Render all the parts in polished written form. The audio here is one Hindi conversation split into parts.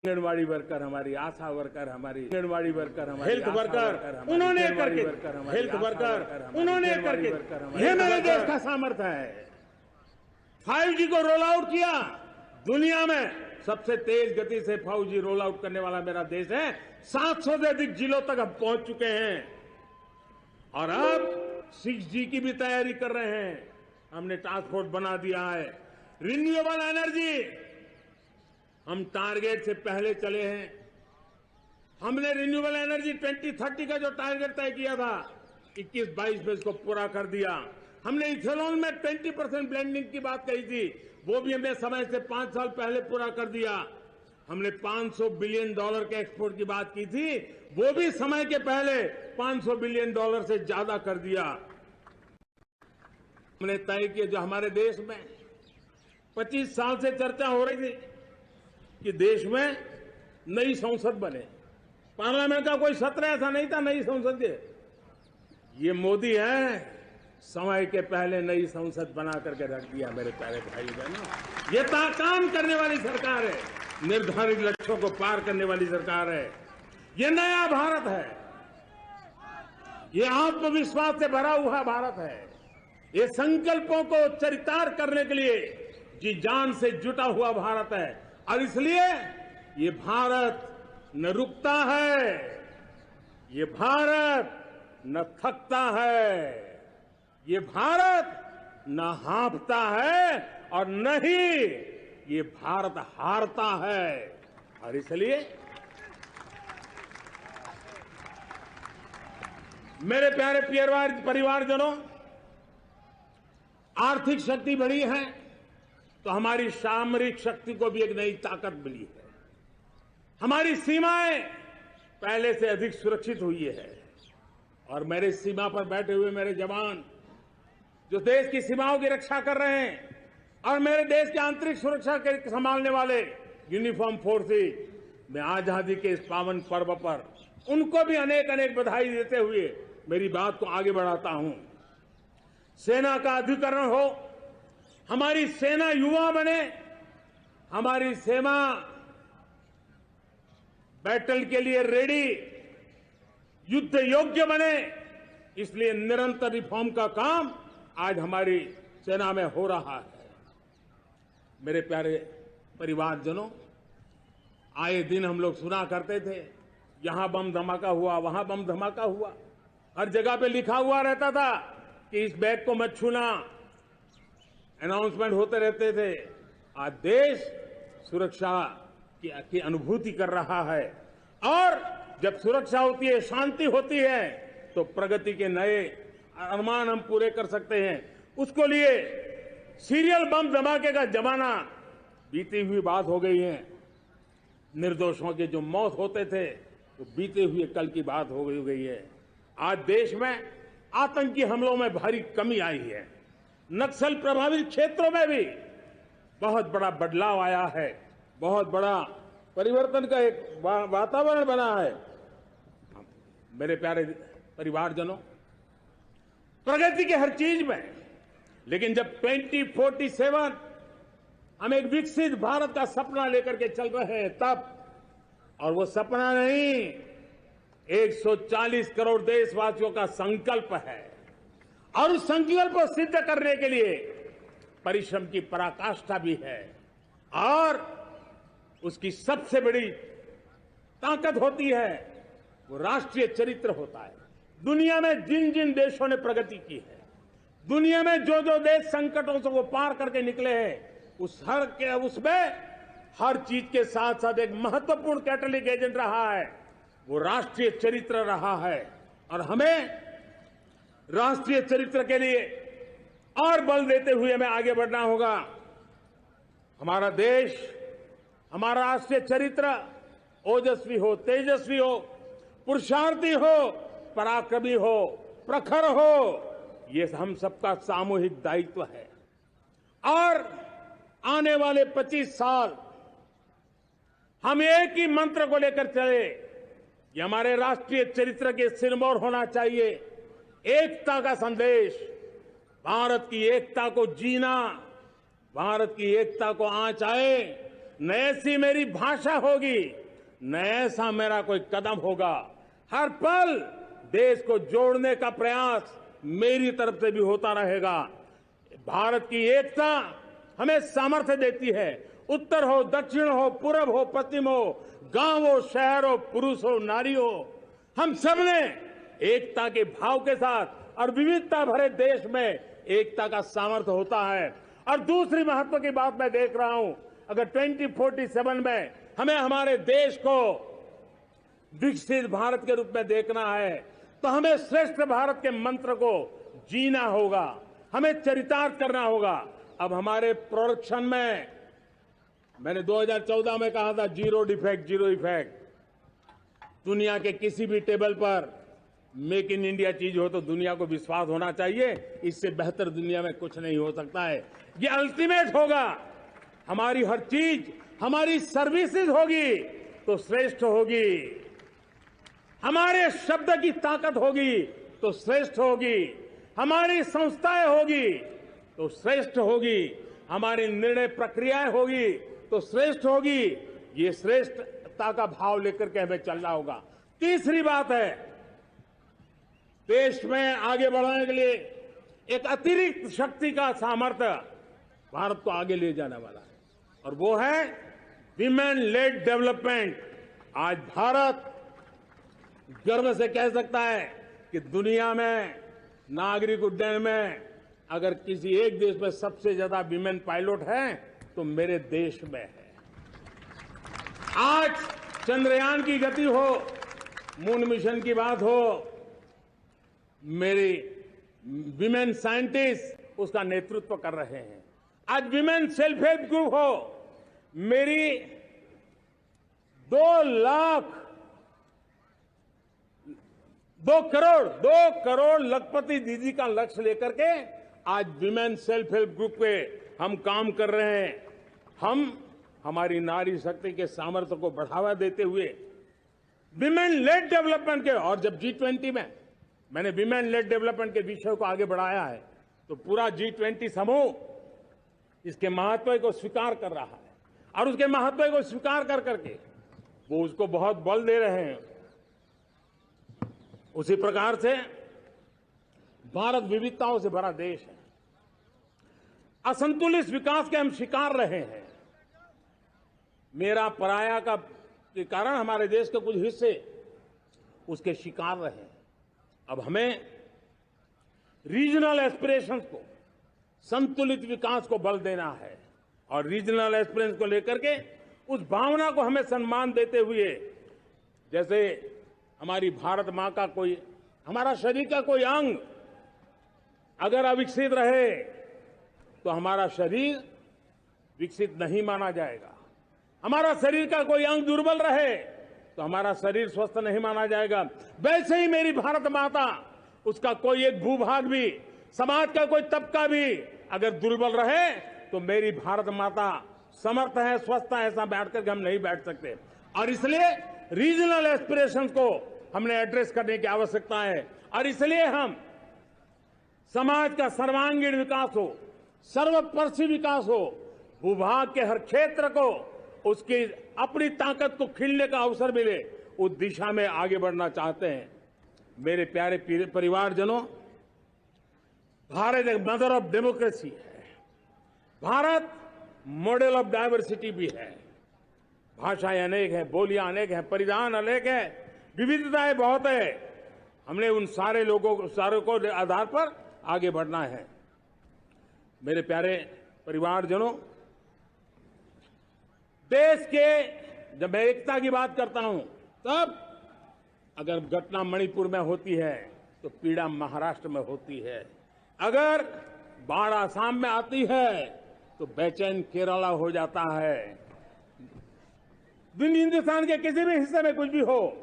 आंगनवाड़ी वर्कर हमारी, आशा वर्कर हमारी, आंगनवाड़ी वर्कर हमारी, हेल्थ वर्कर उन्होंने करके, हेल्थ वर्कर उन्होंने करके, ये मेरे देश का सामर्थ्य है। 5G को रोल आउट किया, दुनिया में सबसे तेज गति से 5G रोल आउट करने वाला मेरा देश है। 700 से अधिक जिलों तक हम पहुंच चुके हैं और अब 6G की भी तैयारी कर रहे हैं। हमने टास्क फोर्स बना दिया है। रिन्यूएबल एनर्जी, हम टारगेट से पहले चले हैं। हमने रिन्यूएबल एनर्जी 2030 का जो टारगेट तय किया था 21-22 में इसको पूरा कर दिया। हमने इथेनॉल में 20% ब्लेंडिंग की बात कही थी, वो भी हमने समय से 5 साल पहले पूरा कर दिया। हमने $500 बिलियन के एक्सपोर्ट की बात की थी, वो भी समय के पहले $500 बिलियन से ज्यादा कर दिया। हमने तय किया, जो हमारे देश में 25 साल से चर्चा हो रही थी कि देश में नई संसद बने, पार्लियामेंट का कोई सत्र ऐसा नहीं था नई संसद के। ये मोदी है, समय के पहले नई संसद बना करके रख दिया। मेरे प्यारे भाई बहनों, ये काम करने वाली सरकार है, निर्धारित लक्ष्यों को पार करने वाली सरकार है। ये नया भारत है, ये आत्मविश्वास से भरा हुआ भारत है, ये संकल्पों को चरितार्थ करने के लिए जी जान से जुटा हुआ भारत है। और इसलिए ये भारत न रुकता है, ये भारत न थकता है, ये भारत न हाँफता है और न ही ये भारत हारता है। और इसलिए मेरे प्यारे परिवारजनों, आर्थिक शक्ति बढ़ी है तो हमारी सामरिक शक्ति को भी एक नई ताकत मिली है। हमारी सीमाएं पहले से अधिक सुरक्षित हुई है और मेरे सीमा पर बैठे हुए मेरे जवान जो देश की सीमाओं की रक्षा कर रहे हैं और मेरे देश की आंतरिक सुरक्षा के संभालने वाले यूनिफॉर्म फोर्सेस, मैं आजादी के इस पावन पर्व पर उनको भी अनेक अनेक बधाई देते हुए मेरी बात को आगे बढ़ाता हूं। सेना का अधिकरण हो, हमारी सेना युवा बने, हमारी सेना बैटल के लिए रेडी, युद्ध योग्य बने, इसलिए निरंतर रिफॉर्म का काम आज हमारी सेना में हो रहा है। मेरे प्यारे परिवारजनों, आए दिन हम लोग सुना करते थे, यहां बम धमाका हुआ, वहां बम धमाका हुआ, हर जगह पे लिखा हुआ रहता था कि इस बैग को मत छूना, अनाउंसमेंट होते रहते थे। आज देश सुरक्षा की अनुभूति कर रहा है और जब सुरक्षा होती है, शांति होती है, तो प्रगति के नए अरमान हम पूरे कर सकते हैं। उसको लिए सीरियल बम धमाके का जमाना बीती हुई बात हो गई है। निर्दोषों के जो मौत होते थे वो बीते हुए कल की बात हो गई है। आज देश में आतंकी हमलों में भारी कमी आई है। नक्सल प्रभावित क्षेत्रों में भी बहुत बड़ा बदलाव आया है, बहुत बड़ा परिवर्तन का एक वातावरण बना है। मेरे प्यारे परिवारजनों, प्रगति के हर चीज में, लेकिन जब 2047 हम एक विकसित भारत का सपना लेकर के चल रहे हैं तब, और वो सपना नहीं 140 करोड़ देशवासियों का संकल्प है और उस संकल्प को सिद्ध करने के लिए परिश्रम की पराकाष्ठा भी है और उसकी सबसे बड़ी ताकत होती है वो राष्ट्रीय चरित्र होता है। दुनिया में जिन जिन देशों ने प्रगति की है, दुनिया में जो जो देश संकटों से वो पार करके निकले हैं, उसमें हर चीज के साथ साथ एक महत्वपूर्ण कैटलिक एजेंट रहा है, वो राष्ट्रीय चरित्र रहा है। और हमें राष्ट्रीय चरित्र के लिए और बल देते हुए हमें आगे बढ़ना होगा। हमारा देश, हमारा राष्ट्रीय चरित्र ओजस्वी हो, तेजस्वी हो, पुरुषार्थी हो, पराक्रमी हो, प्रखर हो, ये हम सबका सामूहिक दायित्व है। और आने वाले 25 साल हम एक ही मंत्र को लेकर चले, ये हमारे राष्ट्रीय चरित्र के सिरमौर होना चाहिए। एकता का संदेश, भारत की एकता को जीना, भारत की एकता को आंच आए, न ऐसी मेरी भाषा होगी, न ऐसा मेरा कोई कदम होगा। हर पल देश को जोड़ने का प्रयास मेरी तरफ से भी होता रहेगा। भारत की एकता हमें सामर्थ्य देती है। उत्तर हो, दक्षिण हो, पूर्व हो, पश्चिम हो, गांव हो, शहर हो, पुरुष हो, नारी हो, हम सबने एकता के भाव के साथ और विविधता भरे देश में एकता का सामर्थ्य होता है। और दूसरी महत्व की बात मैं देख रहा हूं, अगर 2047 में हमें हमारे देश को विकसित भारत के रूप में देखना है तो हमें श्रेष्ठ भारत के मंत्र को जीना होगा, हमें चरितार्थ करना होगा। अब हमारे प्रोडक्शन में मैंने 2014 में कहा था जीरो डिफेक्ट, जीरो इफेक्ट। दुनिया के किसी भी टेबल पर मेक इन इंडिया चीज हो तो दुनिया को विश्वास होना चाहिए, इससे बेहतर दुनिया में कुछ नहीं हो सकता है। ये अल्टीमेट होगा। हमारी हर चीज, हमारी सर्विसेज होगी तो श्रेष्ठ होगी, हमारे शब्द की ताकत होगी तो श्रेष्ठ होगी, हमारी संस्थाएं होगी तो श्रेष्ठ होगी, हमारी निर्णय प्रक्रियाएं होगी तो श्रेष्ठ होगी। ये श्रेष्ठता का भाव लेकर के हमें चलना होगा। तीसरी बात है, देश में आगे बढ़ाने के लिए एक अतिरिक्त शक्ति का सामर्थ्य भारत को आगे ले जाने वाला है, और वो है विमेन लेड डेवलपमेंट। आज भारत गर्व से कह सकता है कि दुनिया में नागरिक उड्डयन में अगर किसी एक देश में सबसे ज्यादा विमेन पायलट हैं तो मेरे देश में है। आज चंद्रयान की गति हो, मून मिशन की बात हो, मेरी विमेन साइंटिस्ट उसका नेतृत्व कर रहे हैं। आज विमेन सेल्फ हेल्प ग्रुप हो, मेरी 2 करोड़ लखपति दीदी का लक्ष्य लेकर के आज विमेन सेल्फ हेल्प ग्रुप पे हम काम कर रहे हैं। हम हमारी नारी शक्ति के सामर्थ्य को बढ़ावा देते हुए विमेन लेड डेवलपमेंट के, और जब G20 में मैंने विमेन लेड डेवलपमेंट के विषय को आगे बढ़ाया है तो पूरा G20 समूह इसके महत्व को स्वीकार कर रहा है, और उसके महत्व को स्वीकार कर करके वो उसको बहुत बल दे रहे हैं। उसी प्रकार से भारत विविधताओं से भरा देश है। असंतुलित विकास के हम शिकार रहे हैं। मेरा पराया का के कारण हमारे देश के कुछ हिस्से उसके शिकार रहे हैं। अब हमें रीजनल एस्पिरेशंस को, संतुलित विकास को बल देना है, और रीजनल एस्पिरेशंस को लेकर के उस भावना को हमें सम्मान देते हुए, जैसे हमारी भारत मां का कोई, हमारा शरीर का कोई अंग अगर अविकसित रहे तो हमारा शरीर विकसित नहीं माना जाएगा। हमारा शरीर का कोई अंग दुर्बल रहे तो हमारा शरीर स्वस्थ नहीं माना जाएगा। वैसे ही मेरी भारत माता, उसका कोई एक भूभाग भी, समाज का कोई तबका भी अगर दुर्बल रहे तो मेरी भारत माता समर्थ है, स्वस्थ है, ऐसा बैठ करके हम नहीं बैठ सकते। और इसलिए रीजनल एस्पिरेशंस को हमने एड्रेस करने की आवश्यकता है, और इसलिए हम समाज का सर्वांगीण विकास हो, सर्वस्पर्शी विकास हो, भूभाग के हर क्षेत्र को उसकी अपनी ताकत को खिलने का अवसर मिले, उस दिशा में आगे बढ़ना चाहते हैं। मेरे प्यारे परिवारजनों, भारत एक मदर ऑफ डेमोक्रेसी है। भारत मॉडल ऑफ डायवर्सिटी भी है। भाषाएं अनेक हैं, बोलियां अनेक हैं, परिधान अनेक है, विविधताएं बहुत है। हमने उन सारे लोगों को, सारों को आधार पर आगे बढ़ना है। मेरे प्यारे परिवारजनों, देश के जब मैं एकता की बात करता हूं, तब अगर घटना मणिपुर में होती है तो पीड़ा महाराष्ट्र में होती है, अगर बाढ़ आसाम में आती है तो बेचैन केरला हो जाता है। हिंदुस्तान के किसी भी हिस्से में कुछ भी हो,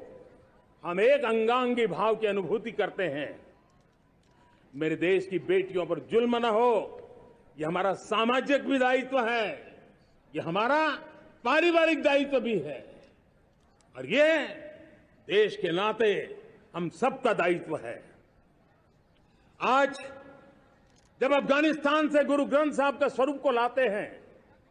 हम एक अंगांगी भाव की अनुभूति करते हैं। मेरे देश की बेटियों पर जुल्म न हो, यह हमारा सामाजिक भी दायित्व है, यह हमारा पारिवारिक दायित्व भी है, और ये देश के नाते हम सबका दायित्व है। आज जब अफगानिस्तान से गुरु ग्रंथ साहब के स्वरूप को लाते हैं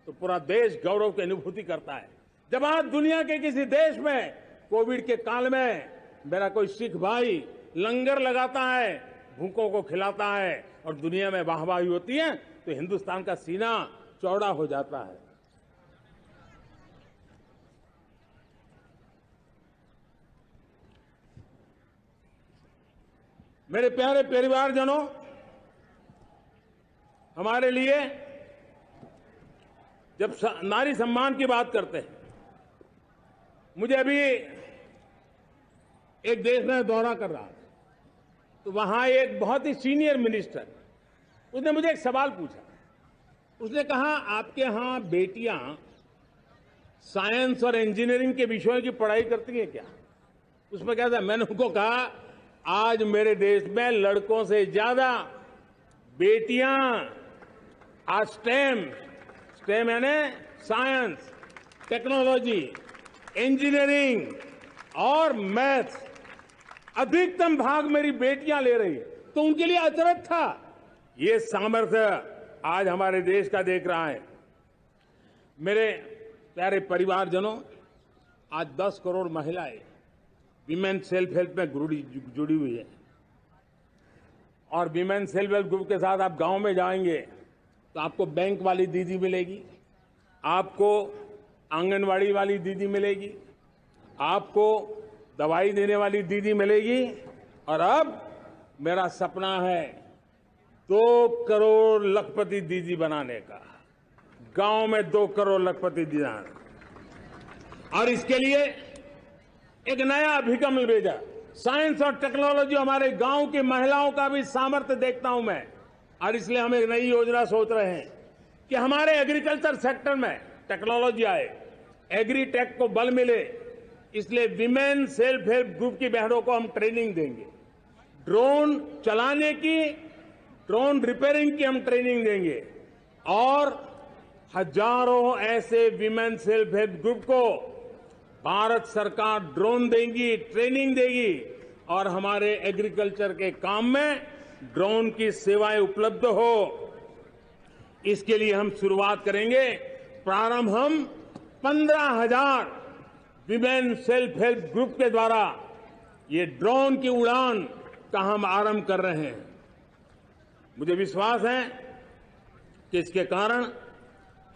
तो पूरा देश गौरव की अनुभूति करता है। जब आज दुनिया के किसी देश में कोविड के काल में मेरा कोई सिख भाई लंगर लगाता है, भूखों को खिलाता है और दुनिया में वाहवाही होती है, तो हिंदुस्तान का सीना चौड़ा हो जाता है। मेरे प्यारे परिवारजनों, हमारे लिए जब नारी सम्मान की बात करते हैं, मुझे अभी एक देश में दौरा कर रहा था, तो वहां एक बहुत ही सीनियर मिनिस्टर, उसने मुझे एक सवाल पूछा। उसने कहा, आपके यहां बेटियां साइंस और इंजीनियरिंग के विषयों की पढ़ाई करती हैं क्या? उसमें क्या था? मैंने उनको कहा, आज मेरे देश में लड़कों से ज्यादा बेटियां आज स्टेम यानी साइंस, टेक्नोलॉजी, इंजीनियरिंग और मैथ्स, अधिकतम भाग मेरी बेटियां ले रही है। तो उनके लिए अचरज था। ये सामर्थ्य आज हमारे देश का देख रहा है। मेरे प्यारे परिवारजनों, आज 10 करोड़ महिलाएं विमेन सेल्फ हेल्प में जुड़ी हुई है। और विमेन सेल्फ हेल्प ग्रुप के साथ आप गांव में जाएंगे तो आपको बैंक वाली दीदी मिलेगी, आपको आंगनवाड़ी वाली दीदी मिलेगी, आपको दवाई देने वाली दीदी मिलेगी। और अब मेरा सपना है 2 करोड़ लखपति दीदी बनाने का, गांव में 2 करोड़ लखपति दीदी। और इसके लिए एक नया अभिगम भेजा। साइंस और टेक्नोलॉजी, हमारे गांव की महिलाओं का भी सामर्थ्य देखता हूं मैं, और इसलिए हम एक नई योजना सोच रहे हैं कि हमारे एग्रीकल्चर सेक्टर में टेक्नोलॉजी आए, एग्रीटेक को बल मिले। इसलिए विमेन सेल्फ हेल्प ग्रुप की बहनों को हम ट्रेनिंग देंगे, ड्रोन चलाने की, ड्रोन रिपेयरिंग की हम ट्रेनिंग देंगे, और हजारों ऐसे विमेन सेल्फ हेल्प ग्रुप को भारत सरकार ड्रोन देगी, ट्रेनिंग देगी, और हमारे एग्रीकल्चर के काम में ड्रोन की सेवाएं उपलब्ध हो। इसके लिए हम शुरुआत करेंगे। प्रारंभ हम 15,000 विमेन सेल्फ हेल्प ग्रुप के द्वारा ये ड्रोन की उड़ान का हम आरंभ कर रहे हैं। मुझे विश्वास है कि इसके कारण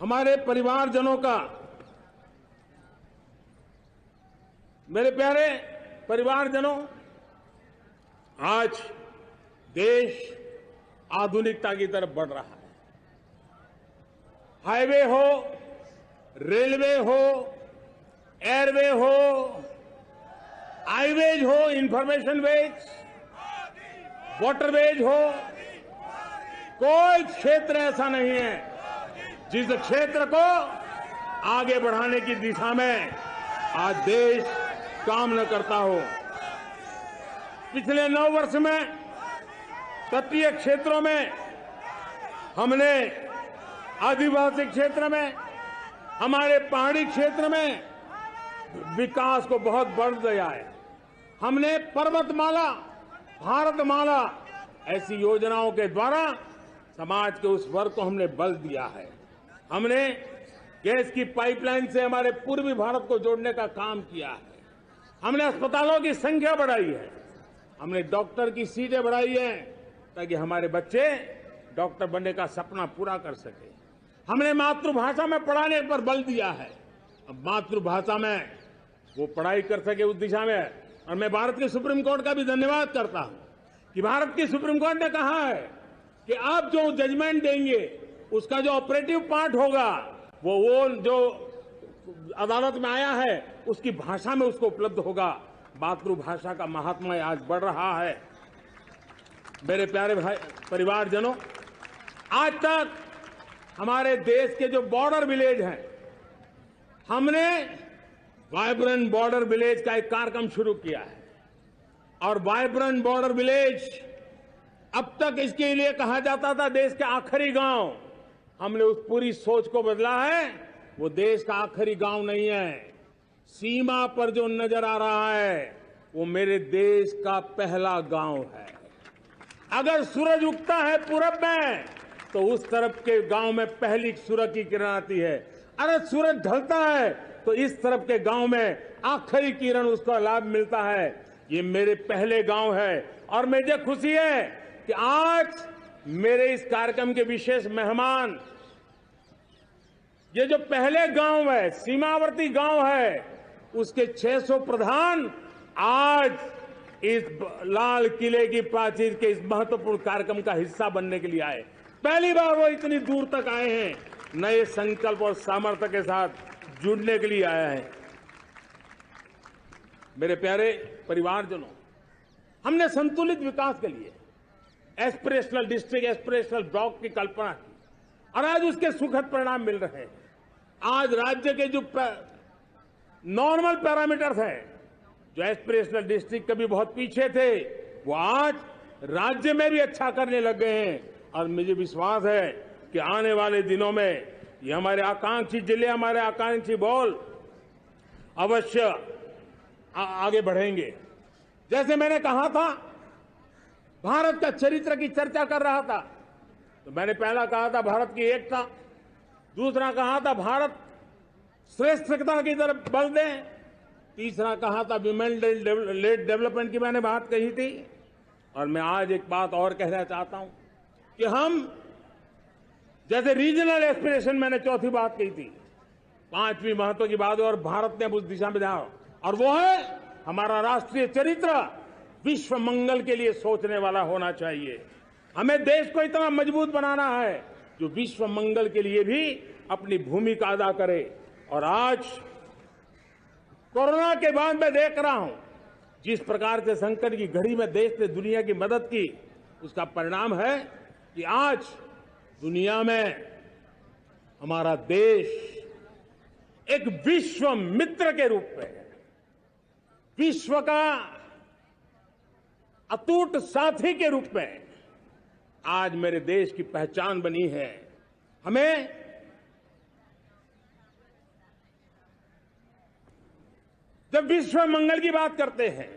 हमारे परिवारजनों का, मेरे प्यारे परिवारजनों, आज देश आधुनिकता की तरफ बढ़ रहा है। हाईवे हो, रेलवे हो, एयरवे हो, आईवेज हो, इंफॉर्मेशन वेज, वाटरवेज हो, कोई क्षेत्र ऐसा नहीं है जिस क्षेत्र को आगे बढ़ाने की दिशा में आज देश काम न करता हो। पिछले 9 वर्ष में तटीय क्षेत्रों में हमने, आदिवासी क्षेत्र में, हमारे पहाड़ी क्षेत्र में विकास को बहुत बढ़ दिया है। हमने पर्वतमाला, भारतमाला ऐसी योजनाओं के द्वारा समाज के उस वर्ग को हमने बल दिया है। हमने गैस की पाइपलाइन से हमारे पूर्वी भारत को जोड़ने का काम किया है। हमने अस्पतालों की संख्या बढ़ाई है, हमने डॉक्टर की सीटें बढ़ाई हैं ताकि हमारे बच्चे डॉक्टर बनने का सपना पूरा कर सके। हमने मातृभाषा में पढ़ाने पर बल दिया है, अब मातृभाषा में वो पढ़ाई कर सके उस दिशा में। और मैं भारत के सुप्रीम कोर्ट का भी धन्यवाद करता हूं कि भारत की सुप्रीम कोर्ट ने कहा है कि आप जो जजमेंट देंगे उसका जो ऑपरेटिव पार्ट होगा वो जो अदालत में आया है उसकी भाषा में उसको उपलब्ध होगा। मातृभाषा का महात्मा आज बढ़ रहा है। मेरे प्यारे भाई परिवारजनों, आज तक हमारे देश के जो बॉर्डर विलेज हैं, हमने वाइब्रेंट बॉर्डर विलेज का एक कार्यक्रम शुरू किया है। और वाइब्रेंट बॉर्डर विलेज, अब तक इसके लिए कहा जाता था देश के आखिरी गांव। हमने उस पूरी सोच को बदला है। वो देश का आखिरी गांव नहीं है, सीमा पर जो नजर आ रहा है वो मेरे देश का पहला गांव है। अगर सूरज उगता है पूरब में तो उस तरफ के गांव में पहली सूरज की किरण आती है। अरे सूरज ढलता है तो इस तरफ के गांव में आखिरी किरण उसका लाभ मिलता है। ये मेरे पहले गांव है और मुझे खुशी है कि आज मेरे इस कार्यक्रम के विशेष मेहमान, ये जो पहले गांव है, सीमावर्ती गांव है, उसके 600 प्रधान आज इस लाल किले की प्राचीर के इस महत्वपूर्ण कार्यक्रम का हिस्सा बनने के लिए आए। पहली बार वो इतनी दूर तक आए हैं, नए संकल्प और सामर्थ्य के साथ जुड़ने के लिए आया है। मेरे प्यारे परिवारजनों, हमने संतुलित विकास के लिए एस्पिरेशनल डिस्ट्रिक्ट, एस्पिरेशनल ब्लॉक की कल्पना की और आज उसके सुखद परिणाम मिल रहे हैं। आज राज्य के जो नॉर्मल पैरामीटर्स हैं, जो एस्पिरेशनल डिस्ट्रिक्ट कभी बहुत पीछे थे, वो आज राज्य में भी अच्छा करने लग गए हैं और मुझे विश्वास है कि आने वाले दिनों में ये हमारे आकांक्षी जिले, हमारे आकांक्षी बॉल अवश्य आगे बढ़ेंगे। जैसे मैंने कहा था, भारत का चरित्र की चर्चा कर रहा था, तो मैंने पहला कहा था भारत की एकता, दूसरा कहा था भारत श्रेष्ठता की तरफ बल दें, तीसरा कहा था विमेन लेड डेवलपमेंट की मैंने बात कही थी। और मैं आज एक बात और कहना चाहता हूं कि हम जैसे रीजनल एस्पिरेशन, मैंने चौथी बात कही थी, पांचवी महत्व की बात, और भारत ने उस दिशा में जाओ, और वो है हमारा राष्ट्रीय चरित्र विश्व मंगल के लिए सोचने वाला होना चाहिए। हमें देश को इतना मजबूत बनाना है जो विश्व मंगल के लिए भी अपनी भूमिका अदा करे। और आज कोरोना के बाद मैं देख रहा हूं जिस प्रकार से संकट की घड़ी में देश ने दुनिया की मदद की, उसका परिणाम है कि आज दुनिया में हमारा देश एक विश्व मित्र के रूप में, विश्व का अटूट साथी के रूप में आज मेरे देश की पहचान बनी है। हमें जब विश्व मंगल की बात करते हैं,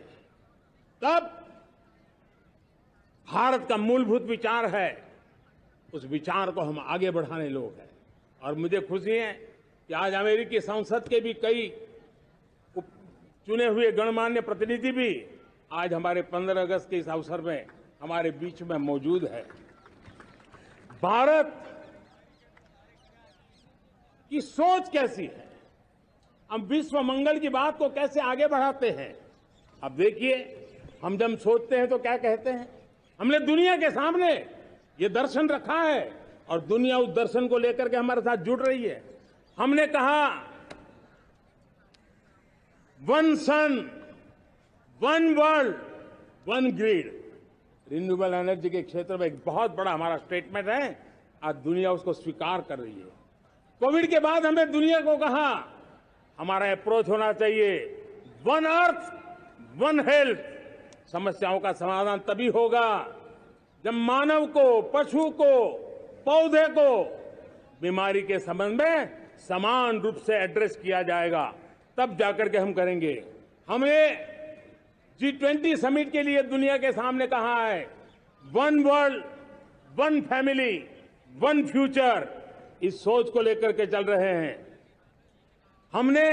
तब भारत का मूलभूत विचार है, उस विचार को हम आगे बढ़ाने लोग हैं। और मुझे खुशी है कि आज अमेरिकी संसद के भी कई चुने हुए गणमान्य प्रतिनिधि भी आज हमारे 15 अगस्त के इस अवसर में हमारे बीच में मौजूद है। भारत की सोच कैसी है, हम विश्व मंगल की बात को कैसे आगे बढ़ाते हैं। अब देखिए, हम जब सोचते हैं तो क्या कहते हैं, हमने दुनिया के सामने ये दर्शन रखा है और दुनिया उस दर्शन को लेकर के हमारे साथ जुड़ रही है। हमने कहा one sun, one world, one grid. Renewable energy के क्षेत्र में एक बहुत बड़ा हमारा स्टेटमेंट है, आज दुनिया उसको स्वीकार कर रही है। कोविड के बाद हमें दुनिया को कहा हमारा अप्रोच होना चाहिए वन अर्थ, वन हेल्थ। समस्याओं का समाधान तभी होगा जब मानव को, पशु को, पौधे को बीमारी के संबंध में समान रूप से एड्रेस किया जाएगा, तब जाकर के हम करेंगे। हमने G20 समिट के लिए दुनिया के सामने कहा है one world, one family, one future. इस सोच को लेकर के चल रहे हैं। हमने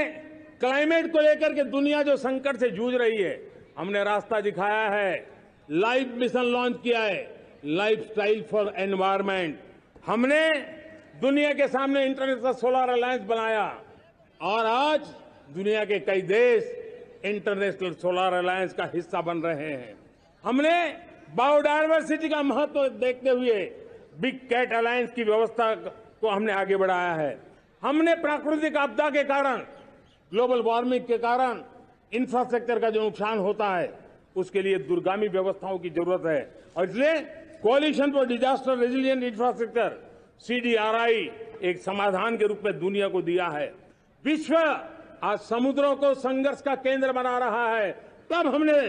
क्लाइमेट को लेकर के दुनिया जो संकट से जूझ रही है, हमने रास्ता दिखाया है, लाइफ मिशन लॉन्च किया है, लाइफस्टाइल फॉर एनवायरमेंट। हमने दुनिया के सामने इंटरनेशनल सोलर अलायंस बनाया और आज दुनिया के कई देश इंटरनेशनल सोलर अलायंस का हिस्सा बन रहे हैं। हमने बायोडायवर्सिटी का महत्व देखते हुए बिग कैट अलायंस की व्यवस्था को हमने आगे बढ़ाया है। हमने प्राकृतिक आपदा के कारण, ग्लोबल वार्मिंग के कारण इंफ्रास्ट्रक्चर का जो नुकसान होता है, उसके लिए दूरगामी व्यवस्थाओं की जरूरत है और इसलिए coalition for disaster resilient infrastructure CDRI एक समाधान के रूप में दुनिया को दिया है। विश्व आज समुद्रों को संघर्ष का केंद्र बना रहा है, तब हमने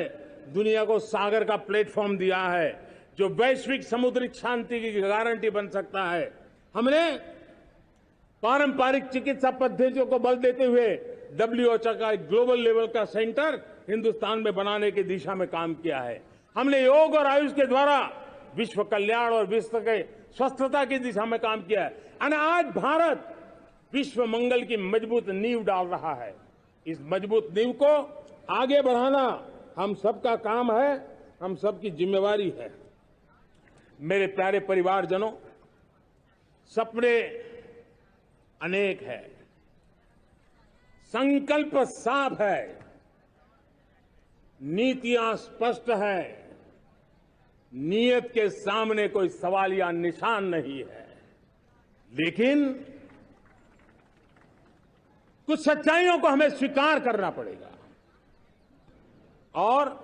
दुनिया को सागर का प्लेटफॉर्म दिया है जो वैश्विक समुद्री शांति की गारंटी बन सकता है। हमने पारंपरिक चिकित्सा पद्धतियों को बल देते हुए WHO का ग्लोबल लेवल का सेंटर हिंदुस्तान में बनाने की दिशा में काम किया है। हमने योग और आयुष के द्वारा विश्व कल्याण और विश्व के स्वस्थता की दिशा में काम किया है और आज भारत विश्व मंगल की मजबूत नींव डाल रहा है। इस मजबूत नींव को आगे बढ़ाना हम सबका काम है, हम सबकी जिम्मेवारी है। मेरे प्यारे परिवारजनों, सपने अनेक है, संकल्प साफ है, नीतियां स्पष्ट है, नीयत के सामने कोई सवाल या निशान नहीं है, लेकिन कुछ सच्चाइयों को हमें स्वीकार करना पड़ेगा और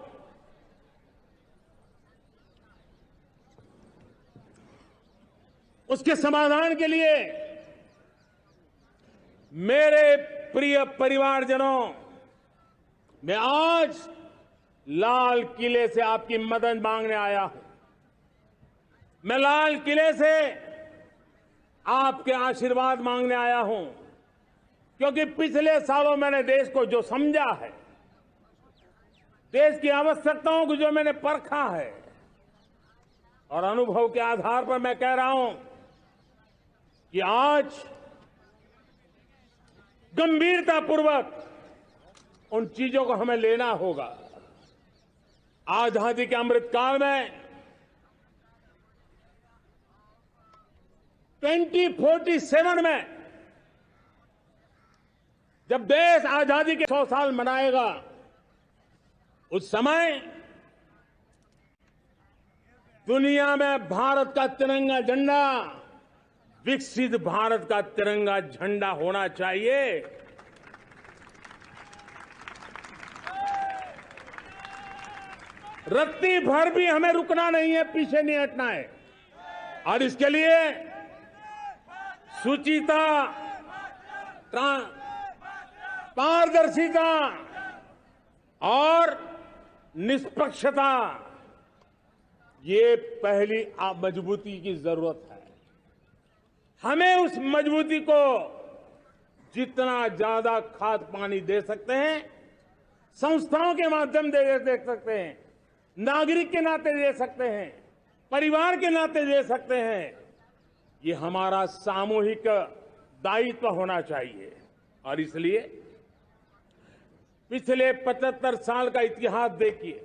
उसके समाधान के लिए मेरे प्रिय परिवारजनों, मैं आज लाल किले से आपकी मदद मांगने आया हूं। मैं लाल किले से आपके आशीर्वाद मांगने आया हूं, क्योंकि पिछले सालों मैंने देश को जो समझा है, देश की आवश्यकताओं को जो मैंने परखा है और अनुभव के आधार पर मैं कह रहा हूं कि आज गंभीरतापूर्वक उन चीजों को हमें लेना होगा। आजादी के अमृतकाल में 2047 में जब देश आजादी के 100 साल मनाएगा, उस समय दुनिया में भारत का तिरंगा झंडा विकसित भारत का तिरंगा झंडा होना चाहिए। रत्ती भर भी हमें रुकना नहीं है, पीछे नहीं हटना है और इसके लिए शुचिता, पारदर्शिता और निष्पक्षता, ये पहली मजबूती की जरूरत है। हमें उस मजबूती को जितना ज्यादा खाद पानी दे सकते हैं, संस्थाओं के माध्यम से दे सकते हैं, नागरिक के नाते दे सकते हैं, परिवार के नाते दे सकते हैं, ये हमारा सामूहिक दायित्व होना चाहिए। और इसलिए पिछले 75 साल का इतिहास देखिए,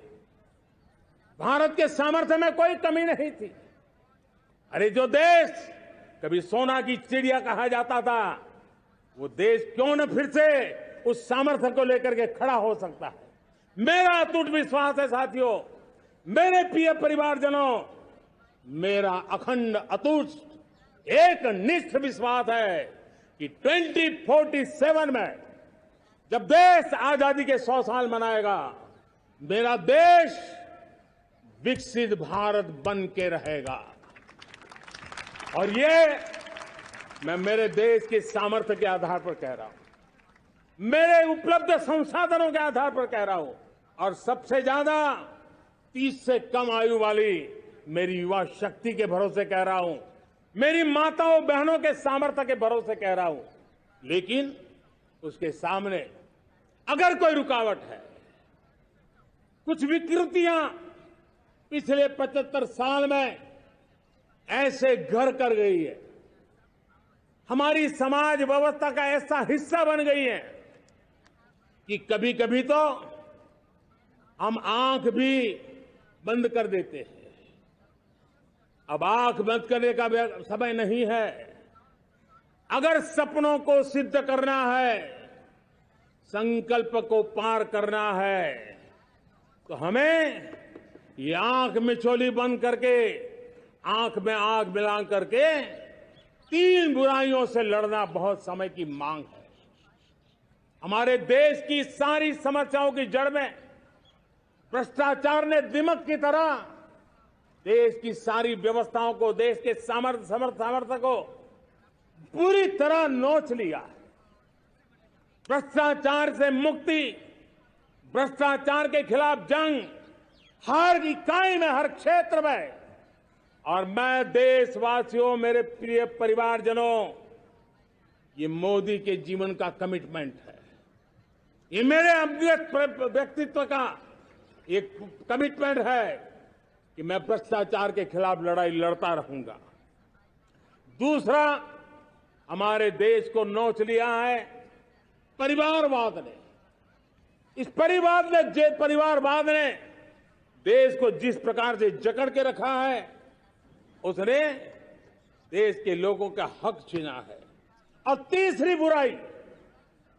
भारत के सामर्थ्य में कोई कमी नहीं थी। अरे जो देश कभी सोना की चिड़िया कहा जाता था, वो देश क्यों न फिर से उस सामर्थ्य को लेकर के खड़ा हो सकता है। मेरा अटूट विश्वास है साथियों, मेरे प्रिय परिवारजनों, मेरा अखंड अटूट एक निष्ठ विश्वास है कि 2047 में जब देश आजादी के 100 साल मनाएगा, मेरा देश विकसित भारत बन के रहेगा। और ये मैं मेरे देश के सामर्थ्य के आधार पर कह रहा हूं, मेरे उपलब्ध संसाधनों के आधार पर कह रहा हूं और सबसे ज्यादा 30 से कम आयु वाली मेरी युवा शक्ति के भरोसे कह रहा हूं, मेरी माताओं बहनों के सामर्थ्य के भरोसे कह रहा हूं। लेकिन उसके सामने अगर कोई रुकावट है, कुछ विकृतियां पिछले 75 साल में ऐसे घर कर गई है, हमारी समाज व्यवस्था का ऐसा हिस्सा बन गई है कि कभी कभी तो हम आंख भी बंद कर देते हैं। अब आंख बंद करने का समय नहीं है। अगर सपनों को सिद्ध करना है, संकल्प को पार करना है, तो हमें ये आंख मिचौली बंद करके, आंख में आंख मिला करके 3 बुराइयों से लड़ना बहुत समय की मांग है। हमारे देश की सारी समस्याओं की जड़ में भ्रष्टाचार ने दिमक की तरह देश की सारी व्यवस्थाओं को, देश के सामर्थ्य को पूरी तरह नोच लिया है। भ्रष्टाचार से मुक्ति, भ्रष्टाचार के खिलाफ जंग हर इकाई में, हर क्षेत्र में। और मैं देशवासियों, मेरे प्रिय परिवारजनों, ये मोदी के जीवन का कमिटमेंट है, ये मेरे व्यक्तित्व का एक कमिटमेंट है कि मैं भ्रष्टाचार के खिलाफ लड़ाई लड़ता रहूंगा। दूसरा, हमारे देश को नोच लिया है परिवारवाद ने। इस परिवारवाद ने देश को जिस प्रकार से जकड़ के रखा है, उसने देश के लोगों का हक छीना है। और तीसरी बुराई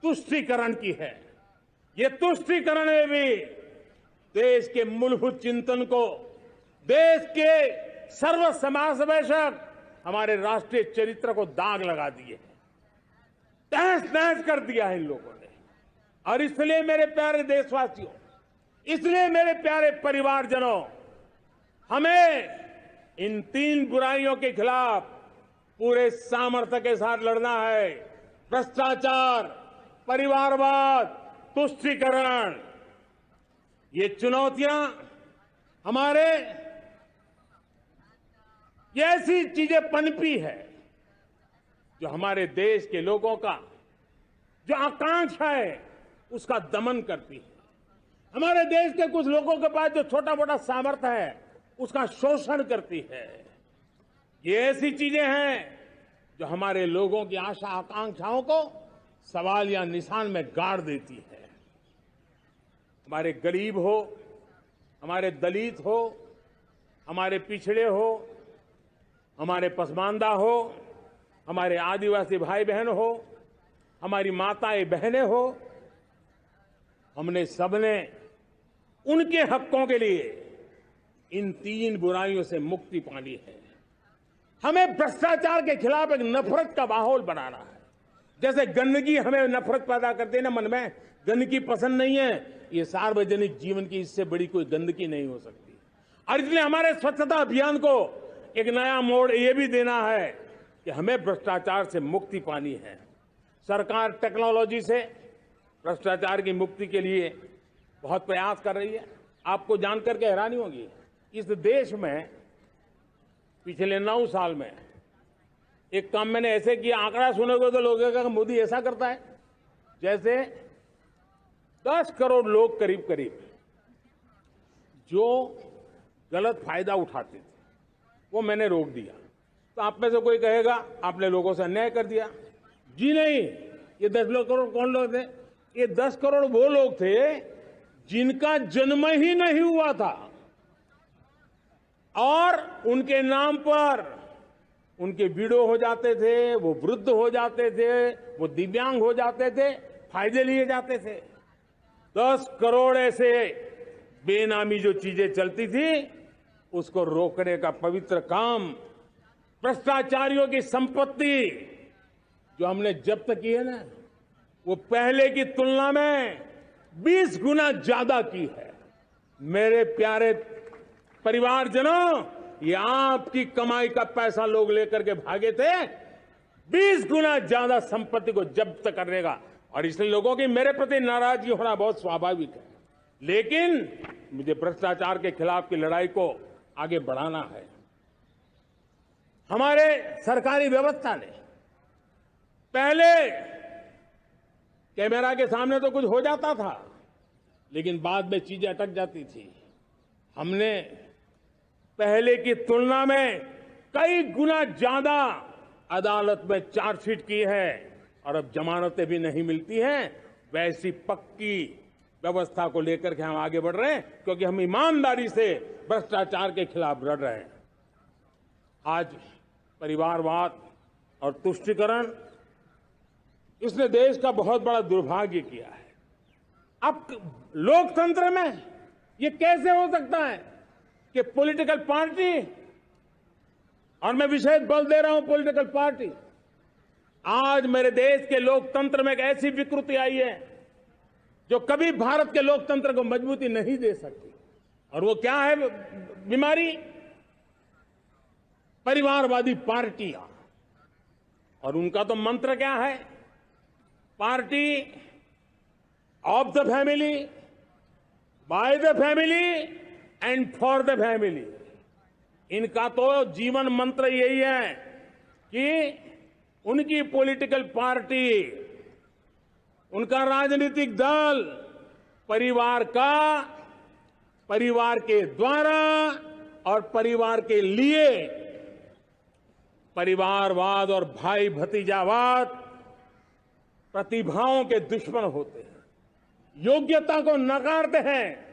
तुष्टीकरण की है। ये तुष्टीकरण में भी देश के मूलभूत चिंतन को, देश के सर्व समावेशक हमारे राष्ट्रीय चरित्र को दाग लगा दिए, तहस नहस कर दिया है इन लोगों ने। और इसलिए मेरे प्यारे देशवासियों, इसलिए मेरे प्यारे परिवारजनों, हमें इन तीन बुराइयों के खिलाफ पूरे सामर्थ्य के साथ लड़ना है। भ्रष्टाचार, परिवारवाद, तुष्टीकरण, ये चुनौतियां हमारे, ये ऐसी चीजें पनपी है जो हमारे देश के लोगों का जो आकांक्षा है उसका दमन करती है। हमारे देश के कुछ लोगों के पास जो छोटा मोटा सामर्थ्य है उसका शोषण करती है। ये ऐसी चीजें हैं जो हमारे लोगों की आशा आकांक्षाओं को सवाल या निशान में गाड़ देती है। हमारे गरीब हो, हमारे दलित हो, हमारे पिछड़े हो, हमारे पसमानदा हो, हमारे आदिवासी भाई बहन हो, हमारी माताएं बहनें हो, हमने सबने उनके हकों के लिए इन तीन बुराइयों से मुक्ति पानी है। हमें भ्रष्टाचार के खिलाफ एक नफरत का माहौल बनाना है। जैसे गंदगी हमें नफरत पैदा करती है ना मन में, गंदगी पसंद नहीं है, ये सार्वजनिक जीवन की इससे बड़ी कोई गंदगी नहीं हो सकती। और इसलिए हमारे स्वच्छता अभियान को एक नया मोड़ ये भी देना है कि हमें भ्रष्टाचार से मुक्ति पानी है। सरकार टेक्नोलॉजी से भ्रष्टाचार की मुक्ति के लिए बहुत प्रयास कर रही है। आपको जानकर के हैरानी होगी, इस देश में पिछले 9 साल में एक काम मैंने ऐसे किया, आंकड़ा सुनोगे तो लोगों का मोदी ऐसा करता है जैसे 10 करोड़ लोग करीब करीब जो गलत फायदा उठाते थे वो मैंने रोक दिया। तो आप में से कोई कहेगा आपने लोगों से अन्याय कर दिया। जी नहीं, ये 10 करोड़ कौन लोग थे? ये 10 करोड़ वो लोग थे जिनका जन्म ही नहीं हुआ था और उनके नाम पर उनके विडो हो जाते थे, वो वृद्ध हो जाते थे, वो दिव्यांग हो जाते थे, फायदे लिए जाते थे। 10 करोड़ ऐसे बेनामी जो चीजें चलती थी उसको रोकने का पवित्र काम, भ्रष्टाचारियों की संपत्ति जो हमने जब्त की है ना, वो पहले की तुलना में 20 गुना ज्यादा की है। मेरे प्यारे परिवारजनों, ये आपकी कमाई का पैसा लोग लेकर के भागे थे, 20 गुना ज्यादा संपत्ति को जब्त करने का। और इसलिए लोगों की मेरे प्रति नाराजगी होना बहुत स्वाभाविक है, लेकिन मुझे भ्रष्टाचार के खिलाफ की लड़ाई को आगे बढ़ाना है। हमारे सरकारी व्यवस्था ने पहले कैमरा के सामने तो कुछ हो जाता था, लेकिन बाद में चीजें अटक जाती थी। हमने पहले की तुलना में कई गुना ज्यादा अदालत में चार्जशीट की है और अब जमानतें भी नहीं मिलती हैं। वैसी पक्की व्यवस्था को लेकर के हम आगे बढ़ रहे हैं, क्योंकि हम ईमानदारी से भ्रष्टाचार के खिलाफ लड़ रहे हैं। आज परिवारवाद और तुष्टीकरण, इसने देश का बहुत बड़ा दुर्भाग्य किया है। अब लोकतंत्र में ये कैसे हो सकता है कि पॉलिटिकल पार्टी, और मैं विशेष बल दे रहा हूं पॉलिटिकल पार्टी, आज मेरे देश के लोकतंत्र में एक ऐसी विकृति आई है जो कभी भारत के लोकतंत्र को मजबूती नहीं दे सकती। और वो क्या है बीमारी? परिवारवादी पार्टियां। और उनका तो मंत्र क्या है? Party of the family, by the family and for the family. इनका तो जीवन मंत्र यही है कि उनकी पॉलिटिकल पार्टी, उनका राजनीतिक दल परिवार का, परिवार के द्वारा और परिवार के लिए परिवारवाद और भाई भतीजावाद प्रतिभाओं के दुश्मन होते हैं, योग्यता को नकारते हैं,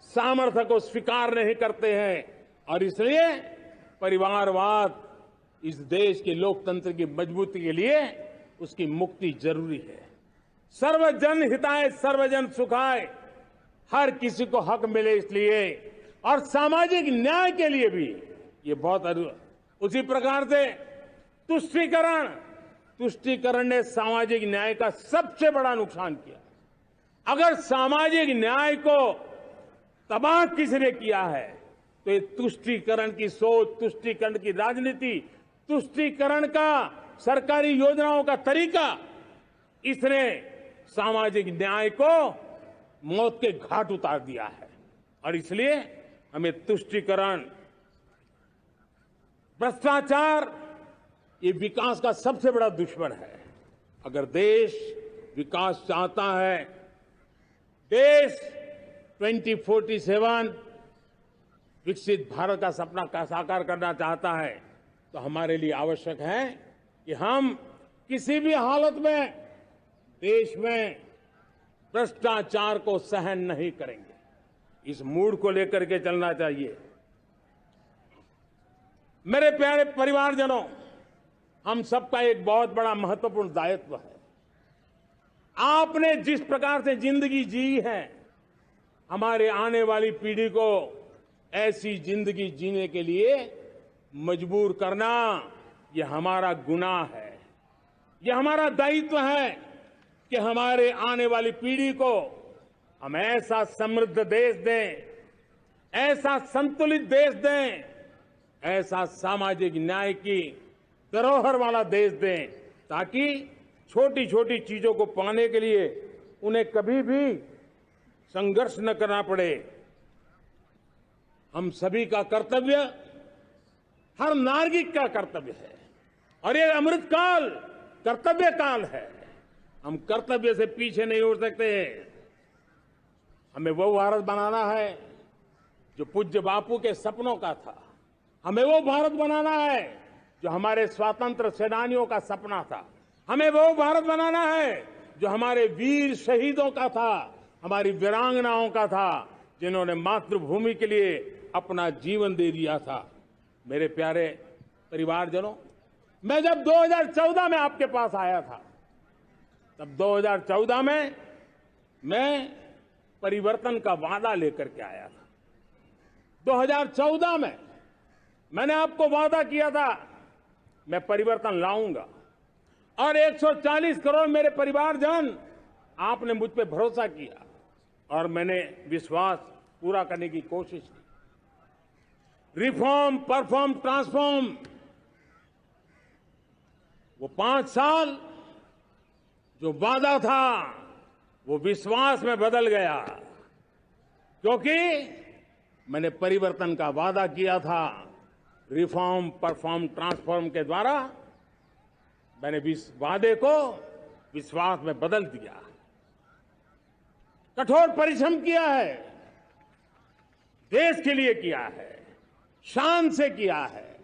सामर्थ्य को स्वीकार नहीं करते हैं और इसलिए परिवारवाद इस देश के लोकतंत्र की मजबूती के लिए उसकी मुक्ति जरूरी है। सर्वजन हिताय सर्वजन सुखाय, हर किसी को हक मिले इसलिए, और सामाजिक न्याय के लिए भी ये बहुत उसी प्रकार से तुष्टीकरण ने सामाजिक न्याय का सबसे बड़ा नुकसान किया। अगर सामाजिक न्याय को तबाह किसने किया है तो ये तुष्टीकरण की सोच, तुष्टीकरण की राजनीति, तुष्टीकरण का सरकारी योजनाओं का तरीका, इसने सामाजिक न्याय को मौत के घाट उतार दिया है। और इसलिए हमें तुष्टीकरण, भ्रष्टाचार ये विकास का सबसे बड़ा दुश्मन है। अगर देश विकास चाहता है, देश 2047 विकसित भारत का सपना का साकार करना चाहता है, तो हमारे लिए आवश्यक है कि हम किसी भी हालत में देश में भ्रष्टाचार को सहन नहीं करेंगे। इस मूड को लेकर के चलना चाहिए। मेरे प्यारे परिवारजनों, हम सबका एक बहुत बड़ा महत्वपूर्ण दायित्व है। आपने जिस प्रकार से जिंदगी जी है, हमारे आने वाली पीढ़ी को ऐसी जिंदगी जीने के लिए मजबूर करना, यह हमारा गुनाह है। यह हमारा दायित्व है कि हमारे आने वाली पीढ़ी को हम ऐसा समृद्ध देश दें, ऐसा संतुलित देश दें, ऐसा सामाजिक न्याय की धरोहर वाला देश दें, ताकि छोटी छोटी चीजों को पाने के लिए उन्हें कभी भी संघर्ष न करना पड़े। हम सभी का कर्तव्य, हर नागरिक का कर्तव्य है, और ये अमृत काल कर्तव्य काल है। हम कर्तव्य से पीछे नहीं उठ सकते। हमें वो भारत बनाना है जो पूज्य बापू के सपनों का था। हमें वो भारत बनाना है जो हमारे स्वतंत्र सेनानियों का सपना था। हमें वो भारत बनाना है जो हमारे वीर शहीदों का था, हमारी वीरांगनाओं का था, जिन्होंने मातृभूमि के लिए अपना जीवन दे दिया था। मेरे प्यारे परिवारजनों, मैं जब 2014 में आपके पास आया था, तब 2014 में मैं परिवर्तन का वादा लेकर के आया था। 2014 में मैंने आपको वादा किया था मैं परिवर्तन लाऊंगा, और 140 करोड़ मेरे परिवारजन, आपने मुझ पे भरोसा किया और मैंने विश्वास पूरा करने की कोशिश की। रिफॉर्म, परफॉर्म, ट्रांसफॉर्म, वो 5 साल जो वादा था वो विश्वास में बदल गया, क्योंकि मैंने परिवर्तन का वादा किया था। रिफॉर्म, परफॉर्म, ट्रांसफॉर्म के द्वारा मैंने इस वादे को विश्वास में बदल दिया। कठोर परिश्रम किया है, देश के लिए किया है, शान से किया है,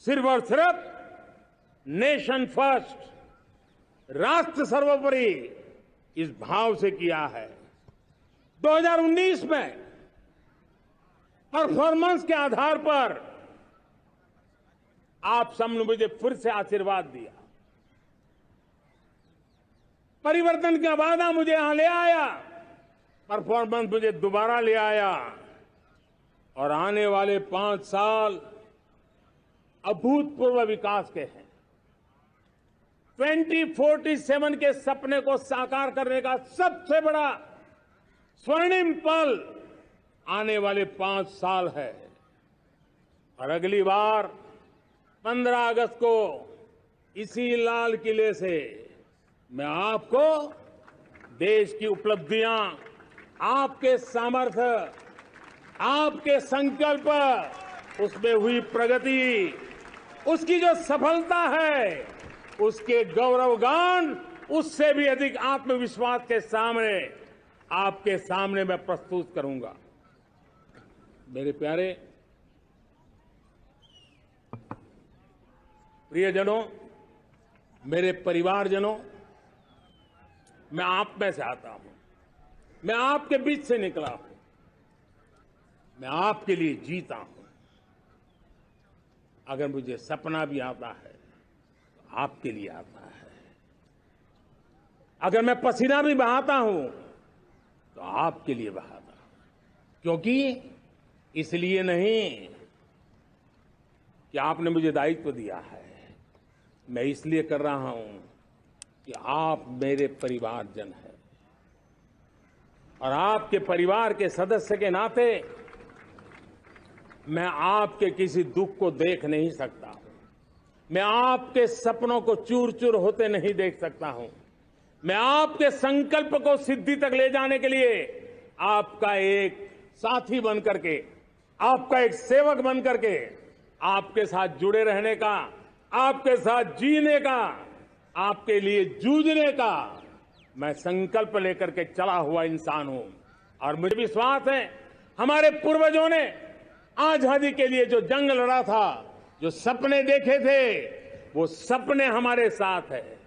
सिर्फ और सिर्फ नेशन फर्स्ट, राष्ट्र सर्वोपरि, इस भाव से किया है। 2019 में परफॉर्मेंस के आधार पर आप सबने मुझे फिर से आशीर्वाद दिया। परिवर्तन का वादा मुझे यहां ले आया, परफॉर्मेंस मुझे दोबारा ले आया, और आने वाले 5 साल अभूतपूर्व विकास के हैं। 2047 के सपने को साकार करने का सबसे बड़ा स्वर्णिम पल आने वाले 5 साल है। और अगली बार 15 अगस्त को इसी लाल किले से मैं आपको देश की उपलब्धियां, आपके सामर्थ्य, आपके संकल्प, उसमें हुई प्रगति, उसकी जो सफलता है, उसके गौरवगान, उससे भी अधिक आत्मविश्वास के सामने आपके सामने मैं प्रस्तुत करूंगा। मेरे प्यारे प्रियजनों, मेरे परिवारजनों, मैं आप में से आता हूं, मैं आपके बीच से निकला हूं, मैं आपके लिए जीता हूं। अगर मुझे सपना भी आता है तो आपके लिए आता है। अगर मैं पसीना भी बहाता हूं तो आपके लिए बहाता हूं। क्योंकि इसलिए नहीं कि आपने मुझे दायित्व दिया है, मैं इसलिए कर रहा हूं कि आप मेरे परिवारजन हैं और आपके परिवार के सदस्य के नाते मैं आपके किसी दुख को देख नहीं सकता हूं, मैं आपके सपनों को चूर चूर होते नहीं देख सकता हूं, मैं आपके संकल्प को सिद्धि तक ले जाने के लिए आपका एक साथी बन करके, आपका एक सेवक बन करके, आपके साथ जुड़े रहने का, आपके साथ जीने का, आपके लिए जूझने का मैं संकल्प लेकर के चला हुआ इंसान हूं। और मुझे विश्वास है हमारे पूर्वजों ने आजादी के लिए जो जंग लड़ा था, जो सपने देखे थे, वो सपने हमारे साथ है।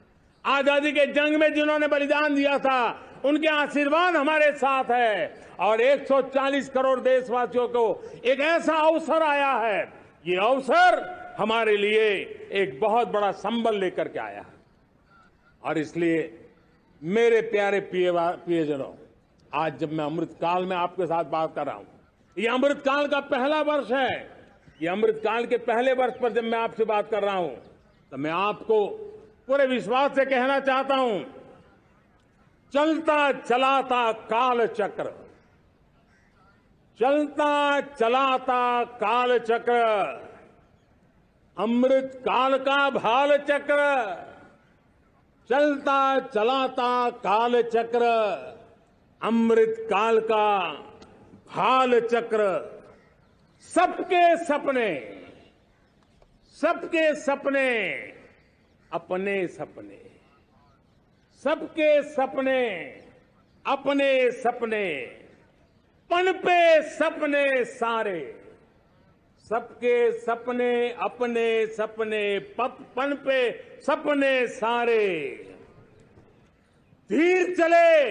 आजादी के जंग में जिन्होंने बलिदान दिया था, उनके आशीर्वाद हमारे साथ है। और 140 करोड़ देशवासियों को एक ऐसा अवसर आया है, ये अवसर हमारे लिए एक बहुत बड़ा संबल लेकर के आया है। और इसलिए मेरे प्यारे प्रियजनों, आज जब मैं अमृतकाल में आपके साथ बात कर रहा हूं, ये अमृतकाल का पहला वर्ष है। ये अमृतकाल के पहले वर्ष पर जब मैं आपसे बात कर रहा हूं, तो मैं आपको पूरे विश्वास से कहना चाहता हूं, चलता चलाता काल चक्र, चलता चलाता काल चक्र, अमृत काल का भाल चक्र, चलता चलाता काल चक्र, अमृत काल का भाल चक्र, सबके सपने, सबके सपने, अपने सपने, सबके सपने, अपने सपने, पनपे सपने सारे, सबके सपने, अपने सपने, पनपे सपने सारे। धीर चले,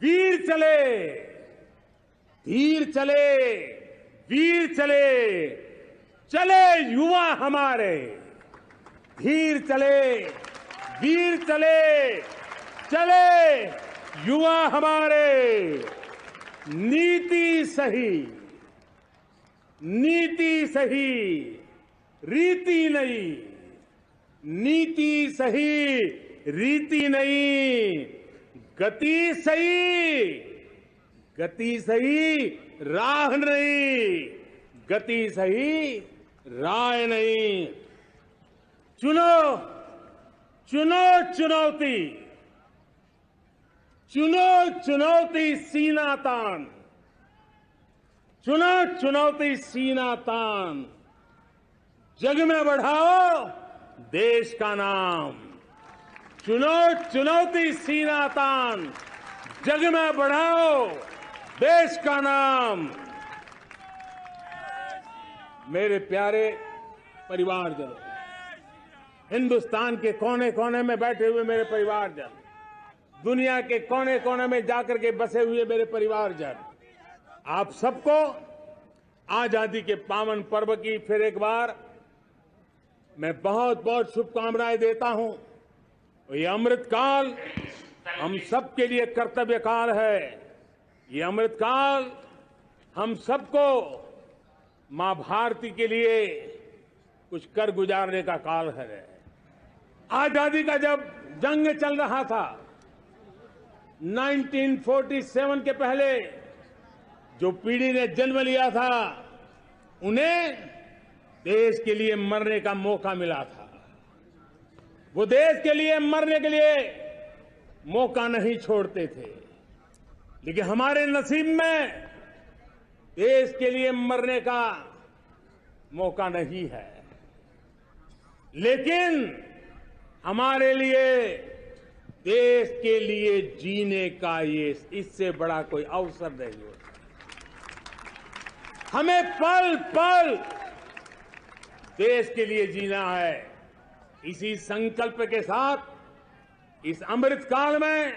वीर चले, धीर चले, वीर चले, चले युवा हमारे। धीर चले, वीर चले, चले युवा हमारे। नीति सही, नीति सही, रीति नहीं, नीति सही, रीति नहीं, गति सही, गति सही, राह नहीं, गति सही, राह नहीं। चुनो, चुनो चुनौती, चुनो चुनौती सीना तान, चुनो चुनौती सीना तान, जग में बढ़ाओ देश का नाम। चुनो चुनौती सीना तान, जग में बढ़ाओ देश का नाम। मेरे प्यारे परिवारजन, हिंदुस्तान के कोने कोने में बैठे हुए मेरे परिवारजन, दुनिया के कोने कोने में जाकर के बसे हुए मेरे परिवारजन, आप सबको आजादी के पावन पर्व की फिर एक बार मैं बहुत बहुत शुभकामनाएं देता हूं। ये अमृतकाल हम सबके लिए कर्तव्य काल है। ये अमृतकाल हम सबको मां भारती के लिए कुछ कर गुजारने का काल है। आजादी का जब जंग चल रहा था, 1947 के पहले जो पीढ़ी ने जन्म लिया था, उन्हें देश के लिए मरने का मौका मिला था। वो देश के लिए मरने के लिए मौका नहीं छोड़ते थे, लेकिन हमारे नसीब में देश के लिए मरने का मौका नहीं है। लेकिन हमारे लिए देश के लिए जीने का ये इससे बड़ा कोई अवसर नहीं होता। हमें पल पल देश के लिए जीना है। इसी संकल्प के साथ इस अमृत काल में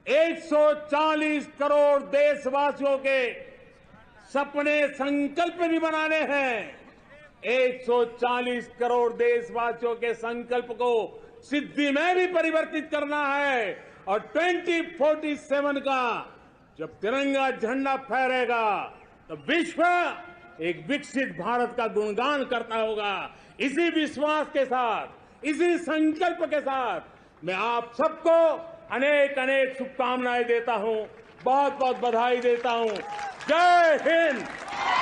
140 करोड़ देशवासियों के सपने संकल्प भी बनाने हैं। 140 करोड़ देशवासियों के संकल्प को सिद्धि में भी परिवर्तित करना है और 2047 का जब तिरंगा झंडा फहरेगा तो विश्व एक विकसित भारत का गुणगान करता होगा। इसी विश्वास के साथ, इसी संकल्प के साथ मैं आप सबको अनेक अनेक शुभकामनाएं देता हूं, बहुत बहुत बधाई देता हूं। जय हिंद।